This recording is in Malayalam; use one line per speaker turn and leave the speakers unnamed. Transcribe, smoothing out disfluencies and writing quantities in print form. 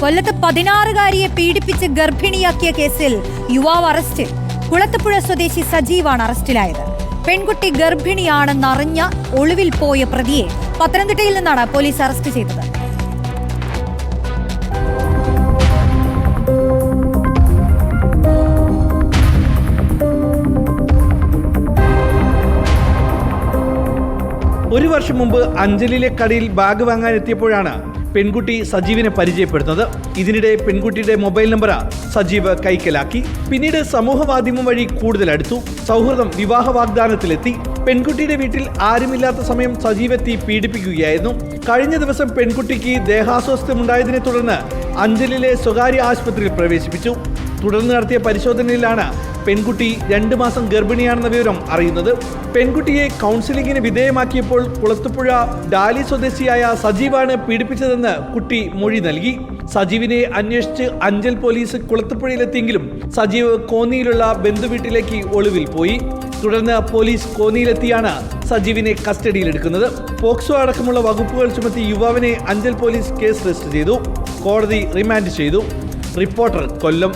കൊല്ലത്ത് 16-കാരിയെ പീഡിപ്പിച്ച് ഗർഭിണിയാക്കിയ കേസിൽ യുവാവ് അറസ്റ്റിൽ. കുളത്തുപുഴ സ്വദേശി സജീവാണ് അറസ്റ്റിലായത്. പെൺകുട്ടി ഗർഭിണിയാണെന്നറിഞ്ഞ ഒളിവിൽ പോയ പ്രതിയെ പത്തനംതിട്ടയിൽ നിന്നാണ് പോലീസ് അറസ്റ്റ് ചെയ്തത്.
ഒരു വർഷം മുമ്പ് അഞ്ചലിലെ കടയിൽ ബാഗ് വാങ്ങാൻ എത്തിയപ്പോഴാണ് പെൺകുട്ടി സജീവിനെ പരിചയപ്പെടുന്നത്. ഇതിനിടെ പെൺകുട്ടിയുടെ മൊബൈൽ നമ്പർ സജീവ് കൈക്കലാക്കി. പിന്നീട് സമൂഹ മാധ്യമം വഴി കൂടുതൽ അടുത്തു. സൗഹൃദം വിവാഹ വാഗ്ദാനത്തിലെത്തി. പെൺകുട്ടിയുടെ വീട്ടിൽ ആരുമില്ലാത്ത സമയം സജീവ് എത്തി പീഡിപ്പിക്കുകയായിരുന്നു. കഴിഞ്ഞ ദിവസം പെൺകുട്ടിക്ക് ദേഹാസ്വാസ്ഥ്യമുണ്ടായതിനെ തുടർന്ന് അഞ്ചലിലെ സ്വകാര്യ ആശുപത്രിയിൽ പ്രവേശിപ്പിച്ചു. തുടർന്ന് നടത്തിയ പരിശോധനയിലാണ് പെൺകുട്ടി 2 മാസം ഗർഭിണിയാണെന്ന വിവരം അറിയുന്നത്. പെൺകുട്ടിയെ കൗൺസിലിംഗിന് വിധേയമാക്കിയപ്പോൾ കുളത്തുപുഴ ഡാലി സ്വദേശിയായ സജീവാണ് പീഡിപ്പിച്ചതെന്ന് കുട്ടി മൊഴി നൽകി. സജീവിനെ അന്വേഷിച്ച് അഞ്ചൽ പോലീസ് കുളത്തുപുഴയിലെത്തിയെങ്കിലും സജീവ് കോന്നിയിലുള്ള ബന്ധുവീട്ടിലേക്ക് ഒളിവിൽ പോയി. തുടർന്ന് പോലീസ് കോന്നിയിലെത്തിയാണ് സജീവിനെ കസ്റ്റഡിയിലെടുക്കുന്നത്. പോക്സോ അടക്കമുള്ള വകുപ്പുകൾ ചുമത്തി യുവാവിനെ അഞ്ചൽ പോലീസ് കേസ് രജിസ്റ്റർ ചെയ്തു. കോടതി റിമാൻഡ് ചെയ്തു. റിപ്പോർട്ടർ, കൊല്ലം.